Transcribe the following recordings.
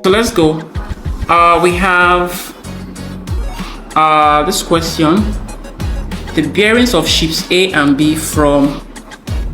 So let's go. We have this question. The bearings of ships A and B from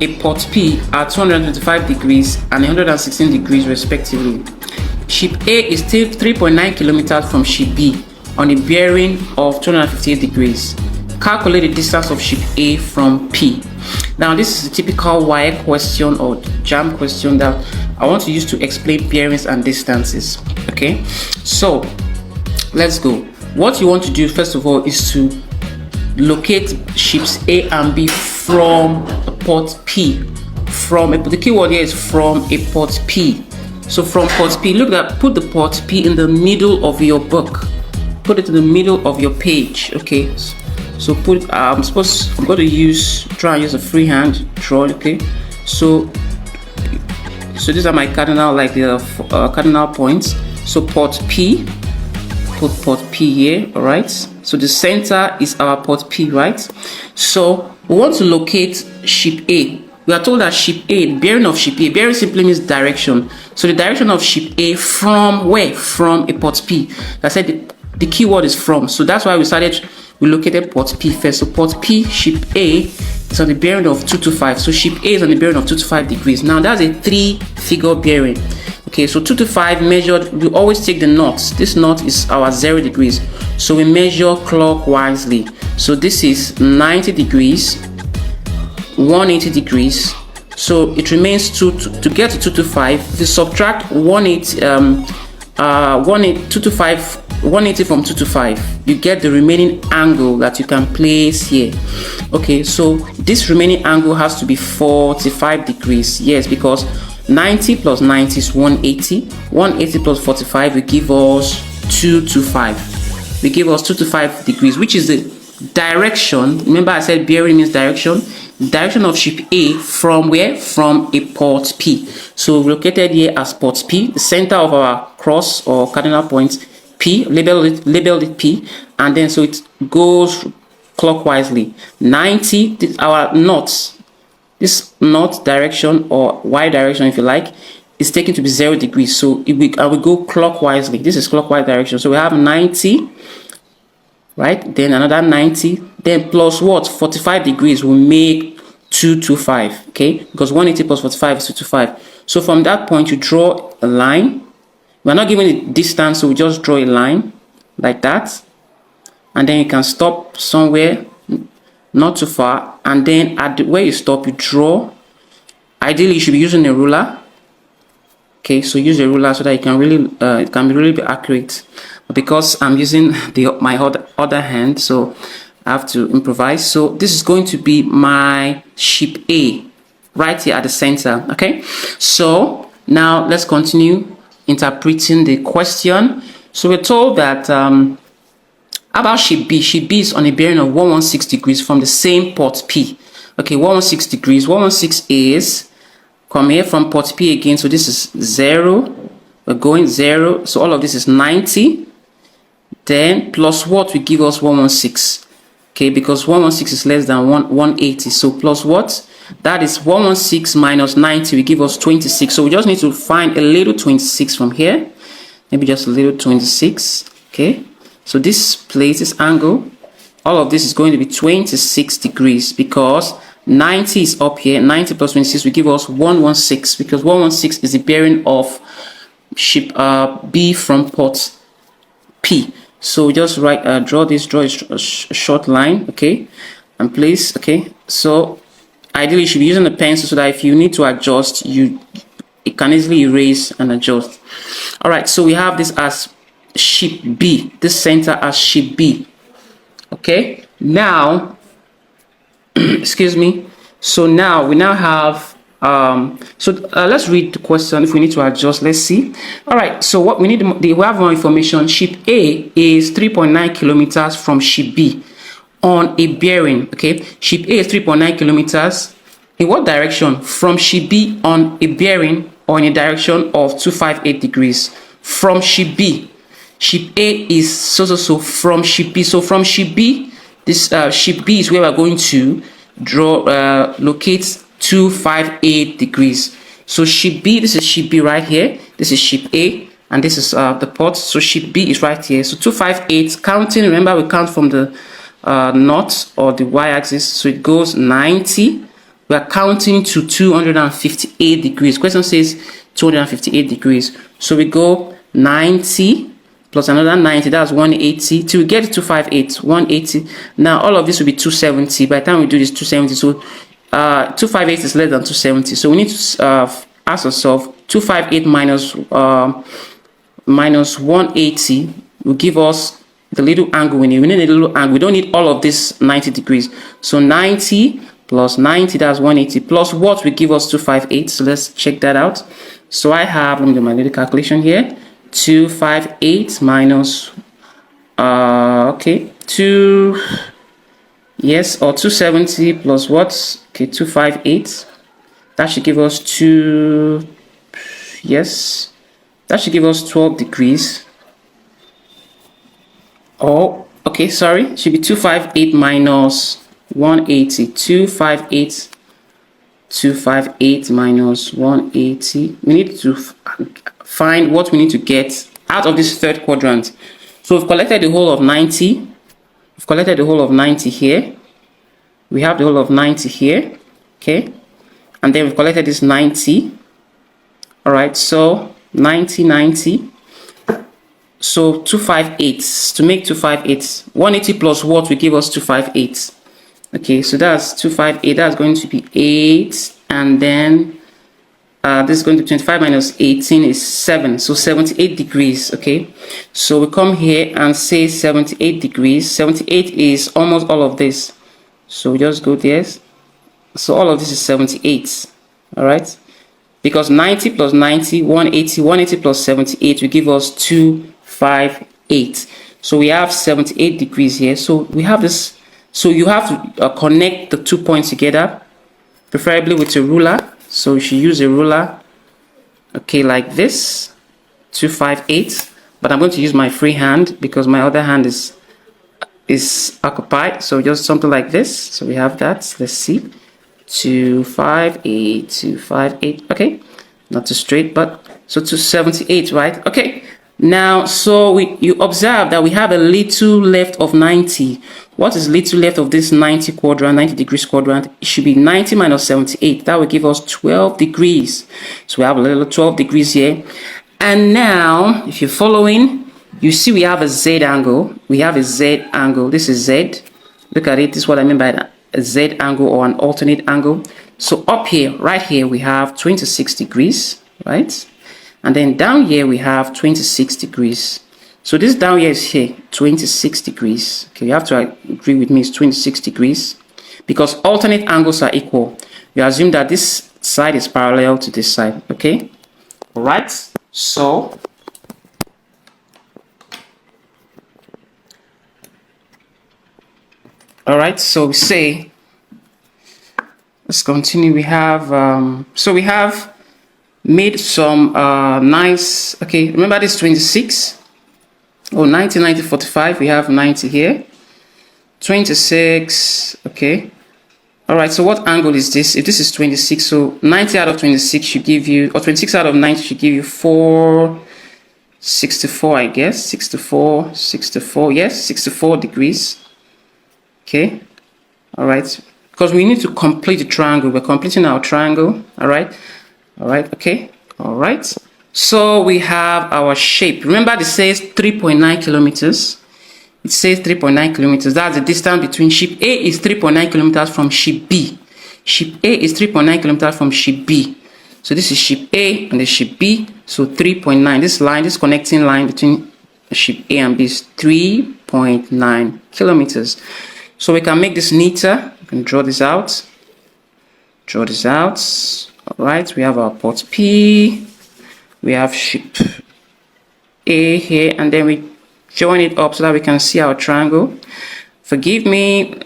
a port P are 225 degrees and 116 degrees respectively. Ship A is still 3.9 kilometers from ship B on a bearing of 258 degrees. Calculate the distance of ship A from P. Now this is a typical WAEC question or JAM question that I want to use to explain bearings and distances. Okay, so let's go. What you want to do first of all is to locate ships A and B from a port P. The keyword here is from a port P. So from port P, look at, put the port P in the middle of your book. Put it in the middle of your page. Okay. So I'm going to try and use a freehand draw. Okay. So these are my cardinal, like the cardinal points. So port P. Put port P here. All right. So the center is our port P, right? So we want to locate ship A. We are told that ship A, bearing of ship A, bearing simply means direction. So the direction of ship A from where? From a port P. I said the keyword is from. So that's why we located port P first. So port P, ship A is on the bearing of 225. So ship A is on the bearing of 225 degrees. Now that's a 3-figure bearing. Okay, so 225 measured, we always take the knots. This knot is our 0 degrees. So we measure clockwise. So this is 90 degrees, 180 degrees. So it remains to get to 225. If you subtract 180 from 225, you get the remaining angle that you can place here. Okay, so this remaining angle has to be 45 degrees. Yes, because 90 plus 90 is 180. 180 plus 45 will give us 225. We give us 225 degrees, which is the direction. Remember I said bearing means direction. Direction of ship A from where? From a port P. So located here as port P, the center of our cross or cardinal point P, labeled it P, and then so it goes clockwise. 90, our knots, this knot direction or Y direction if you like, is taken to be 0 degrees. So if we go clockwise, this is clockwise direction. So we have 90, right? Then another 90, then plus what? 45 degrees will make 225. Okay, because 180 plus 45 is 225. So from that point you draw a line. We're not given a distance, so we just draw a line like that, and then you can stop somewhere not too far, and then at where you stop you draw. Ideally you should be using a ruler. Okay, so use a ruler so that it can really be accurate. But because I'm using my other hand, so I have to improvise. So this is going to be my ship A right here at the center. Okay, so now let's continue interpreting the question. So we're told that about ship B. Ship B is on a bearing of 116 degrees from the same port P. Okay, 116 degrees. 116 is, come here from port P again. So this is 0. We're going 0. So all of this is 90. Then plus what will give us 116. Okay, because 116 is less than 180. So plus what? That is 116 minus 90 will give us 26. So we just need to find a little 26 from here. Maybe just a little 26. Okay. So this place, this angle, all of this is going to be 26 degrees because 90 is up here. 90 plus 26 will give us 116 because 116 is the bearing of ship B from port P. So just draw a short line, okay, and place. Okay, so ideally you should be using a pencil so that if you need to adjust, it can easily erase and adjust. All right, so we have this as ship B, this center as ship B. Okay, now excuse me. So now we have let's read the question. If we need to adjust, let's see. All right, so what we need, we have more information. Ship A is 3.9 kilometers from ship B on a bearing. Okay, ship A is 3.9 kilometers in what direction? From ship B on a bearing or in a direction of 258 degrees from ship B. Ship A is so from ship B. So from ship B, this ship B is where we're going to locate 258 degrees. So ship B, this is ship B right here, This is ship A, and this is the port. So ship B is right here. So 258, counting, remember we count from the north or the y-axis, so it goes 90. We are counting to 258 degrees. Question says 258 degrees. So we go 90 plus another 90, that's 180, till we get to 258, 180. Now all of this will be 270. By the time we do this, 270. So 258 is less than 270. So we need to ask ourselves, 258 minus 180 will give us the little angle we need. We need a little angle. We don't need all of this 90 degrees. So 90 plus 90, that's 180, plus what will give us 258. So let's check that out. So I have, let me do my little calculation here. 258 minus, okay, 270 plus what? Okay, 258. That should give us that should give us 12 degrees. Oh, okay, sorry. It should be 258 minus 180. 258 minus 180. We need to find what we need to get out of this third quadrant. So we've collected the whole of 90. We've collected the whole of 90 here. We have the whole of 90 here. Okay. And then we've collected this 90. All right. So 90, 90. So 258. To make 258, 180 plus what will give us 258. Okay, so that's 258. That's going to be 8, and then this is going to be 25 minus 18 is 7. So 78 degrees. Okay, so we come here and say 78 degrees. 78 is almost all of this. So we just go there. So all of this is 78. All right, because 90 plus 90, 180. 180 plus 78 will give us 258. So we have 78 degrees here. So we have this. So you have to connect the 2 points together, preferably with a ruler. So you should use a ruler, okay, like this, 258. But I'm going to use my free hand because my other hand is occupied. So just something like this. So we have that. Let's see, 258, 258. Okay, not too straight, but so 278, right? Okay. Now, so you observe that we have a little left of 90. What is little left of this 90 quadrant, 90 degrees quadrant? It should be 90 minus 78. That will give us 12 degrees. So we have a little 12 degrees here. And now, if you're following, you see we have a Z angle. We have a Z angle. This is Z. Look at it. This is what I mean by a Z angle or an alternate angle. So up here, right here, we have 26 degrees, right? And then down here we have 26 degrees. So this down here is here, 26 degrees. Okay, you have to agree with me, it's 26 degrees. Because alternate angles are equal. You assume that this side is parallel to this side, okay? All right, so we say, let's continue. We have, so we have made some nice, okay, remember this 26, oh, 90, 90, 45, we have 90 here, 26, okay, all right, so what angle is this? If this is 26, so 90 out of 26 should give you, or 26 out of 90 should give you 464, I guess, 64, yes, 64 degrees, okay, all right, because we need to complete the triangle. We're completing our triangle, all right, okay, all right. So we have our shape. Remember, it says 3.9 kilometers. It says 3.9 kilometers. That's the distance between ship A is 3.9 kilometers from ship B. Ship A is 3.9 kilometers from ship B. So this is ship A and the ship B. So 3.9. This line, this connecting line between ship A and B is 3.9 kilometers. So we can make this neater. We can draw this out. Draw this out. All right, we have our port P, we have ship A here, and then we join it up so that we can see our triangle. Forgive me,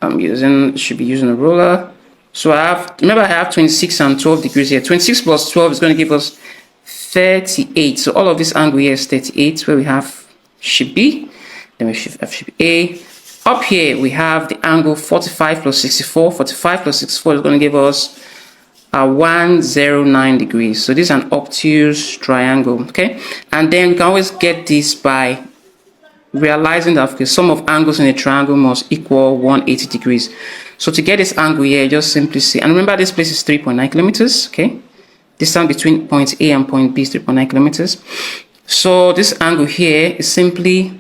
should be using a ruler. So remember I have 26 and 12 degrees here. 26 plus 12 is going to give us 38. So all of this angle here is 38, where we have ship B, then we have ship A. Up here we have the angle 45 plus 64. 45 plus 64 is going to give us 109 degrees. So this is an obtuse triangle, okay? And then we can always get this by realizing that the sum of angles in a triangle must equal 180 degrees. So to get this angle here, just simply say, and remember this place is 3.9 kilometers, okay? Distance between point A and point B is 3.9 kilometers. So this angle here is simply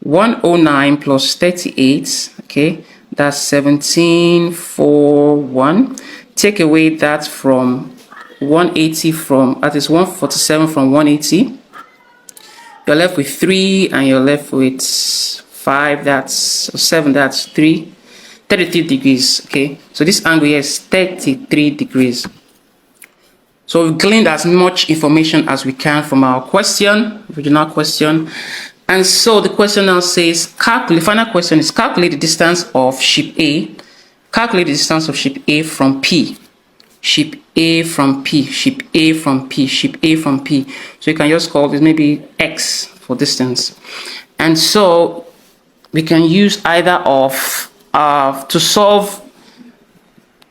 109 plus 38, okay? That's 1741. Take away that from 180 that is 147 from 180. You're left with 3 and you're left with 5, that's 7, that's 33 degrees, okay? So this angle here is 33 degrees. So we've gleaned as much information as we can from our original question. And so the question now says, the final question is calculate the distance of ship A. Calculate the distance of ship A from P. Ship A from P, ship A from P, ship A from P. So you can just call this maybe X for distance. And so we can use either of, to solve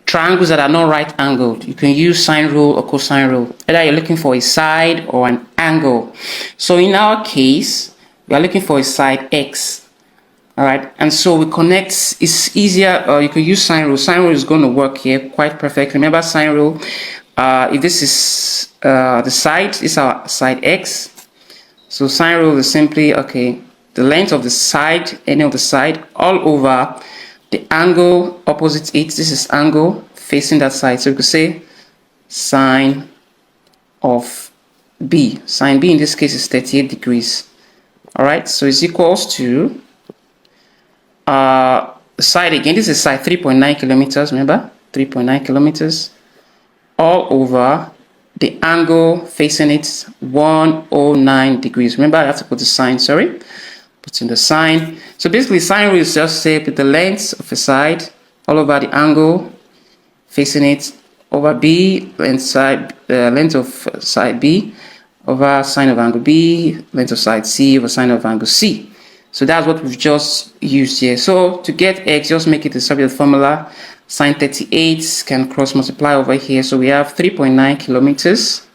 triangles that are not right angled. You can use sine rule or cosine rule. Either you're looking for a side or an angle. So in our case, we are looking for a side X. All right, and so we connect. It's easier. You can use sine rule. Sine rule is going to work here quite perfect. Remember sine rule. If this is the side, this is our side X. So sine rule is simply the length of the side, any of the side, all over the angle opposite it. This is angle facing that side. So we could say sine of B. Sine B in this case is 38 degrees. All right, so it's equals to the side again. This is side 3.9 kilometers. Remember, 3.9 kilometers all over the angle facing it 109 degrees. Remember, I have to put the sign. Sorry, put in the sign. So basically, sine rule is just say the length of a side all over the angle facing it over B, length of side B over sine of angle B, length of side C over sine of angle C. So that's what we've just used here. So to get X, just make it the subject formula. Sine 38 can cross multiply over here. So we have 3.9 kilometers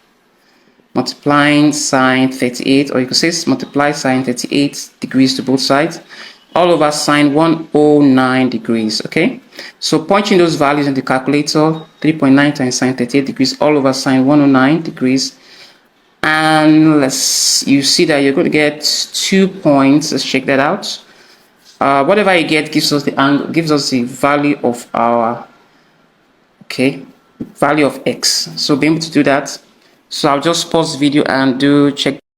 multiplying sine 38, or you could say multiply sine 38 degrees to both sides, all over sine 109 degrees, okay? So punching those values in the calculator, 3.9 times sine 38 degrees all over sine 109 degrees. And you see that you're going to get 2 points. Let's check that out. Whatever you get gives us the angle, gives us the value of our value of X. So be able to do that. So I'll just pause the video and check